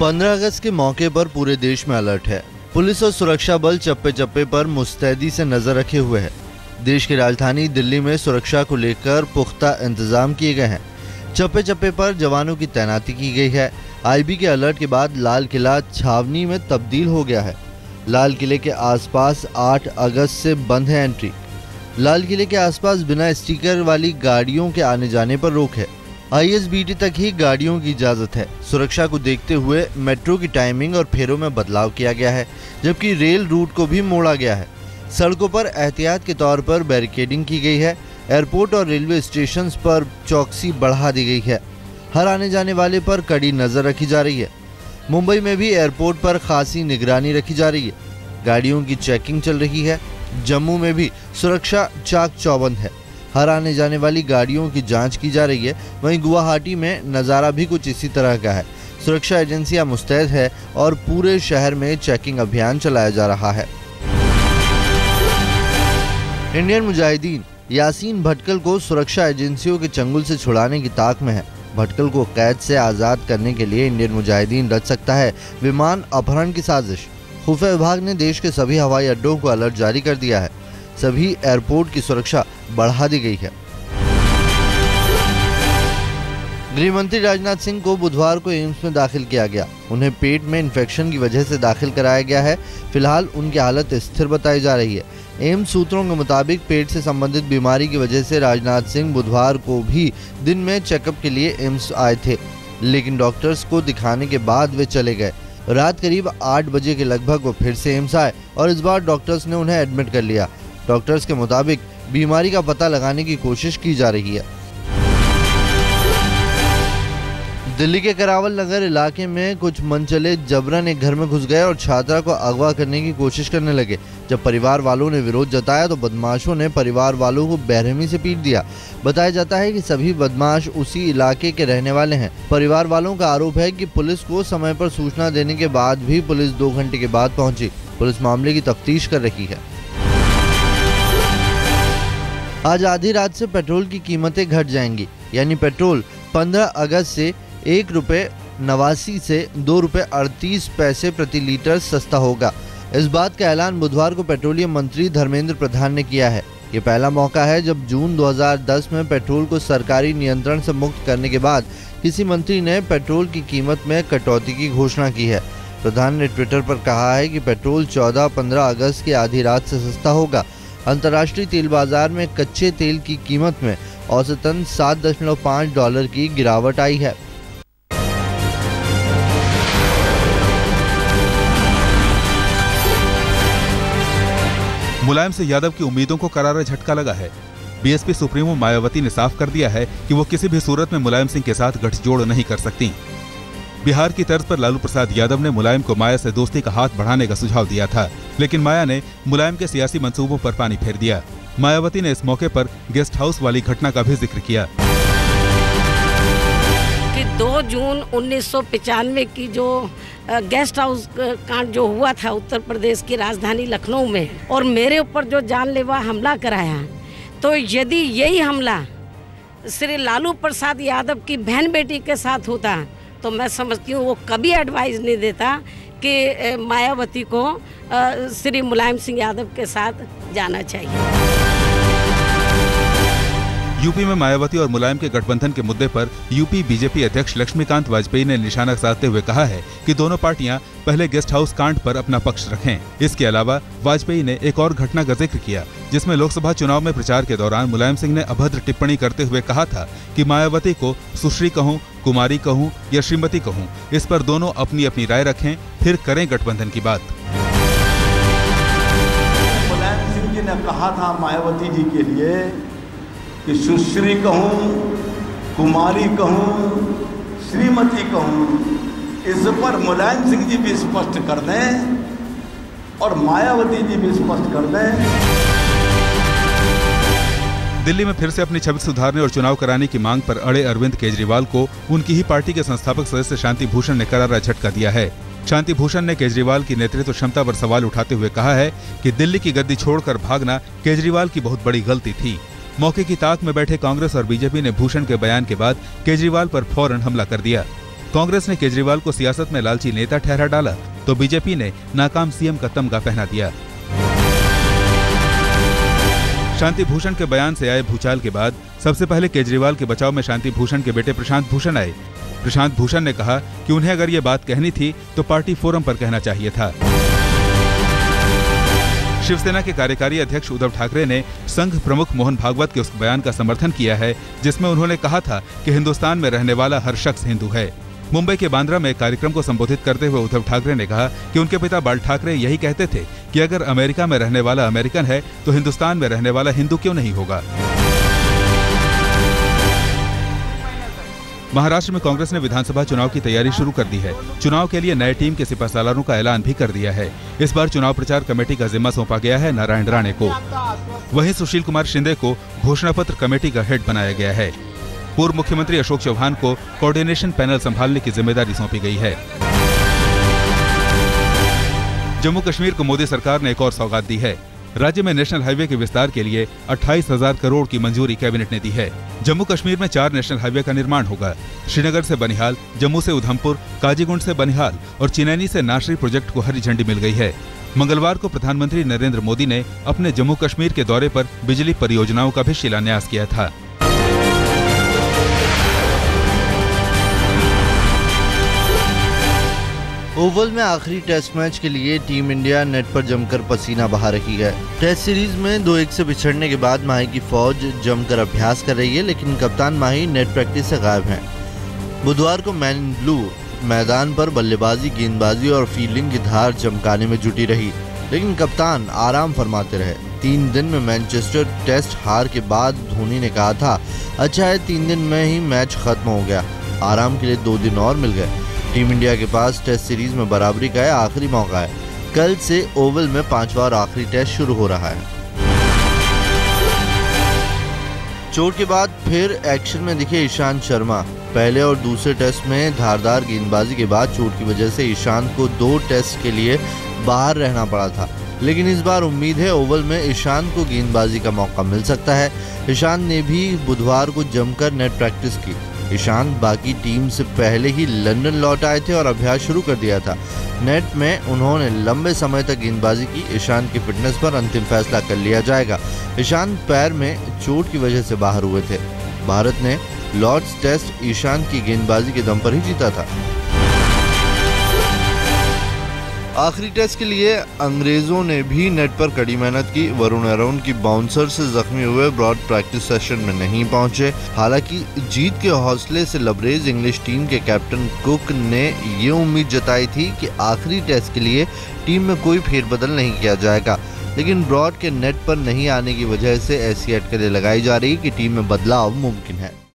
15 अगस्त के मौके पर पूरे देश में अलर्ट है। पुलिस और सुरक्षा बल चप्पे चप्पे पर मुस्तैदी से नजर रखे हुए हैं। देश की राजधानी दिल्ली में सुरक्षा को लेकर पुख्ता इंतजाम किए गए हैं। चप्पे चप्पे पर जवानों की तैनाती की गई है। आईबी के अलर्ट के बाद लाल किला छावनी में तब्दील हो गया है। लाल किले के आसपास 8 अगस्त से बंद है एंट्री। लाल किले के आसपास बिना स्टिकर वाली गाड़ियों के आने जाने पर रोक है। ISBT तक ही गाड़ियों की इजाजत है। सुरक्षा को देखते हुए मेट्रो की टाइमिंग और फेरों में बदलाव किया गया है, जबकि रेल रूट को भी मोड़ा गया है। सड़कों पर एहतियात के तौर पर बैरिकेडिंग की गई है। एयरपोर्ट और रेलवे स्टेशन पर चौकसी बढ़ा दी गई है। हर आने जाने वाले पर कड़ी नजर रखी जा रही है। मुंबई में भी एयरपोर्ट पर खासी निगरानी रखी जा रही है। गाड़ियों की चेकिंग चल रही है। जम्मू में भी सुरक्षा चाक चौबंद है। हर आने जाने वाली गाड़ियों की जांच की जा रही है। वहीं गुवाहाटी में नज़ारा भी कुछ इसी तरह का है। सुरक्षा एजेंसियां मुस्तैद है और पूरे शहर में चेकिंग अभियान चलाया जा रहा है। इंडियन मुजाहिदीन यासीन भटकल को सुरक्षा एजेंसियों के चंगुल से छुड़ाने की ताक में है। भटकल को कैद से आज़ाद करने के लिए इंडियन मुजाहिदीन रच सकता है विमान अपहरण की साजिश। खुफिया विभाग ने देश के सभी हवाई अड्डों को अलर्ट जारी कर दिया है। सभी एयरपोर्ट की सुरक्षा बढ़ा दी गई है। गृह मंत्री राजनाथ सिंह को बुधवार को एम्स में दाखिल किया गया। उन्हें पेट में इन्फेक्शन की वजह से दाखिल कराया गया है। फिलहाल उनकी हालत स्थिर बताई जा रही है। एम्स सूत्रों के मुताबिक पेट से संबंधित बीमारी की वजह से राजनाथ सिंह बुधवार को भी दिन में चेकअप के लिए एम्स आए थे, लेकिन डॉक्टर्स को दिखाने के बाद वे चले गए। रात करीब 8 बजे के लगभग वो फिर से एम्स आए और इस बार डॉक्टर्स ने उन्हें एडमिट कर लिया। डॉक्टर्स के मुताबिक बीमारी का पता लगाने की कोशिश की जा रही है। दिल्ली के करावल नगर इलाके में कुछ मनचले जबरन एक घर में घुस गए और छात्रा को अगवा करने की कोशिश करने लगे। जब परिवार वालों ने विरोध जताया तो बदमाशों ने परिवार वालों को बेरहमी से पीट दिया। बताया जाता है कि सभी बदमाश उसी इलाके के रहने वाले हैं। परिवार वालों का आरोप है कि पुलिस को समय पर सूचना देने के बाद भी पुलिस 2 घंटे के बाद पहुंची। पुलिस मामले की तफ्तीश कर रही है। आज आधी रात से पेट्रोल की कीमतें घट जाएंगी, यानी पेट्रोल 15 अगस्त से 1 रुपये 89 से 2 रुपये 38 पैसे प्रति लीटर सस्ता होगा। इस बात का ऐलान बुधवार को पेट्रोलियम मंत्री धर्मेंद्र प्रधान ने किया है। ये पहला मौका है जब जून 2010 में पेट्रोल को सरकारी नियंत्रण से मुक्त करने के बाद किसी मंत्री ने पेट्रोल की कीमत में कटौती की घोषणा की है। प्रधान ने ट्विटर पर कहा है कि पेट्रोल 14-15 अगस्त की आधी रात से सस्ता होगा। अंतर्राष्ट्रीय तेल बाजार में कच्चे तेल की कीमत में औसतन $7.5 की गिरावट आई है। मुलायम सिंह यादव की उम्मीदों को करारा झटका लगा है। बीएसपी सुप्रीमो मायावती ने साफ कर दिया है कि वो किसी भी सूरत में मुलायम सिंह के साथ गठजोड़ नहीं कर सकती। बिहार की तर्ज पर लालू प्रसाद यादव ने मुलायम को माया से दोस्ती का हाथ बढ़ाने का सुझाव दिया था, लेकिन माया ने मुलायम के सियासी मंसूबों पर पानी फेर दिया। मायावती ने इस मौके पर गेस्ट हाउस वाली घटना का भी जिक्र किया कि 2 जून 1995 की जो गेस्ट हाउस कांड जो हुआ था उत्तर प्रदेश की राजधानी लखनऊ में, और मेरे ऊपर जो जानलेवा हमला कराया, तो यदि यही हमला श्री लालू प्रसाद यादव की बहन बेटी के साथ होता तो मैं समझती हूँ वो कभी एडवाइस नहीं देता कि मायावती को श्री मुलायम सिंह यादव के साथ जाना चाहिए। यूपी में मायावती और मुलायम के गठबंधन के मुद्दे पर यूपी बीजेपी अध्यक्ष लक्ष्मीकांत वाजपेयी ने निशाना साधते हुए कहा है कि दोनों पार्टियां पहले गेस्ट हाउस कांड पर अपना पक्ष रखें। इसके अलावा वाजपेयी ने एक और घटना का जिक्र किया, जिसमें लोकसभा चुनाव में प्रचार के दौरान मुलायम सिंह ने अभद्र टिप्पणी करते हुए कहा था कि मायावती को सुश्री कहूं, कुमारी कहूं या श्रीमती कहूं, इस पर दोनों अपनी अपनी राय रखें, फिर करें गठबंधन की बात। मुलायम सिंह जी ने कहा था मायावती जी के लिए कि सुश्री कहूं, कुमारी कहूं, श्रीमती कहूं, इस पर मुलायम सिंह जी भी स्पष्ट कर दें और मायावती जी भी स्पष्ट कर दें। दिल्ली में फिर से अपनी छवि सुधारने और चुनाव कराने की मांग पर अड़े अरविंद केजरीवाल को उनकी ही पार्टी के संस्थापक सदस्य शांति भूषण ने करारा झटका दिया है। शांति भूषण ने केजरीवाल की नेतृत्व क्षमता पर सवाल उठाते हुए कहा है कि दिल्ली की गद्दी छोड़कर भागना केजरीवाल की बहुत बड़ी गलती थी। मौके की ताक में बैठे कांग्रेस और बीजेपी ने भूषण के बयान के बाद केजरीवाल पर फौरन हमला कर दिया। कांग्रेस ने केजरीवाल को सियासत में लालची नेता ठहरा डाला तो बीजेपी ने नाकाम सीएम का तमगा पहना दिया। शांति भूषण के बयान से आए भूचाल के बाद सबसे पहले केजरीवाल के बचाव में शांति भूषण के बेटे प्रशांत भूषण आए। प्रशांत भूषण ने कहा कि उन्हें अगर ये बात कहनी थी तो पार्टी फोरम पर कहना चाहिए था। शिवसेना के कार्यकारी अध्यक्ष उद्धव ठाकरे ने संघ प्रमुख मोहन भागवत के उस बयान का समर्थन किया है जिसमें उन्होंने कहा था कि हिंदुस्तान में रहने वाला हर शख्स हिंदू है। मुंबई के बांद्रा में एक कार्यक्रम को संबोधित करते हुए उद्धव ठाकरे ने कहा कि उनके पिता बाल ठाकरे यही कहते थे कि अगर अमेरिका में रहने वाला अमेरिकन है तो हिंदुस्तान में रहने वाला हिंदू क्यों नहीं होगा। महाराष्ट्र में कांग्रेस ने विधानसभा चुनाव की तैयारी शुरू कर दी है। चुनाव के लिए नए टीम के सिपहसालारों का ऐलान भी कर दिया है। इस बार चुनाव प्रचार कमेटी का जिम्मा सौंपा गया है नारायण राणे को। वहीं सुशील कुमार शिंदे को घोषणा पत्र कमेटी का हेड बनाया गया है। पूर्व मुख्यमंत्री अशोक चौहान को कोऑर्डिनेशन पैनल संभालने की जिम्मेदारी सौंपी गई है। जम्मू कश्मीर को मोदी सरकार ने एक और सौगात दी है। राज्य में नेशनल हाईवे के विस्तार के लिए 28,000 करोड़ की मंजूरी कैबिनेट ने दी है। जम्मू कश्मीर में 4 नेशनल हाईवे का निर्माण होगा। श्रीनगर से बनिहाल, जम्मू से उधमपुर, काजीगुंड से बनिहाल और चिनैनी से नाशरी प्रोजेक्ट को हरी झंडी मिल गई है। मंगलवार को प्रधानमंत्री नरेंद्र मोदी ने अपने जम्मू कश्मीर के दौरे पर बिजली परियोजनाओं का भी शिलान्यास किया था। ओवल में आखिरी टेस्ट मैच के लिए टीम इंडिया नेट पर जमकर पसीना बहा रही है। टेस्ट सीरीज में 2-1 से पिछड़ने के बाद माही की फौज जमकर अभ्यास कर रही है, लेकिन कप्तान माही नेट प्रैक्टिस से गायब हैं। बुधवार को मैन इन ब्लू मैदान पर बल्लेबाजी, गेंदबाजी और फील्डिंग की धार चमकाने में जुटी रही, लेकिन कप्तान आराम फरमाते रहे। 3 दिन में मैनचेस्टर टेस्ट हार के बाद धोनी ने कहा था, अच्छा है 3 दिन में ही मैच खत्म हो गया, आराम के लिए 2 दिन और मिल गए। टीम इंडिया के पास टेस्ट सीरीज में बराबरी का आखिरी मौका है। कल से ओवल में 5वां और आखिरी टेस्ट शुरू हो रहा है। चोट के बाद फिर एक्शन में दिखे ईशांत शर्मा। पहले और दूसरे टेस्ट में धारदार गेंदबाजी के बाद चोट की वजह से ईशांत को 2 टेस्ट के लिए बाहर रहना पड़ा था, लेकिन इस बार उम्मीद है ओवल में ईशांत को गेंदबाजी का मौका मिल सकता है। ईशांत ने भी बुधवार को जमकर नेट प्रैक्टिस की। ईशांत बाकी टीम से पहले ही लंदन लौट आए थे और अभ्यास शुरू कर दिया था। नेट में उन्होंने लंबे समय तक गेंदबाजी की। ईशांत की फिटनेस पर अंतिम फैसला कर लिया जाएगा। ईशांत पैर में चोट की वजह से बाहर हुए थे। भारत ने लॉर्ड्स टेस्ट ईशांत की गेंदबाजी के दम पर ही जीता था। आखिरी टेस्ट के लिए अंग्रेजों ने भी नेट पर कड़ी मेहनत की। वरुण अरोन की बाउंसर से जख्मी हुए ब्रॉड प्रैक्टिस सेशन में नहीं पहुंचे। हालांकि जीत के हौसले से लबरेज इंग्लिश टीम के कैप्टन कुक ने ये उम्मीद जताई थी कि आखिरी टेस्ट के लिए टीम में कोई फेरबदल नहीं किया जाएगा, लेकिन ब्रॉड के नेट पर नहीं आने की वजह से ऐसी अटकलें लगाई जा रही कि टीम में बदलाव मुमकिन है।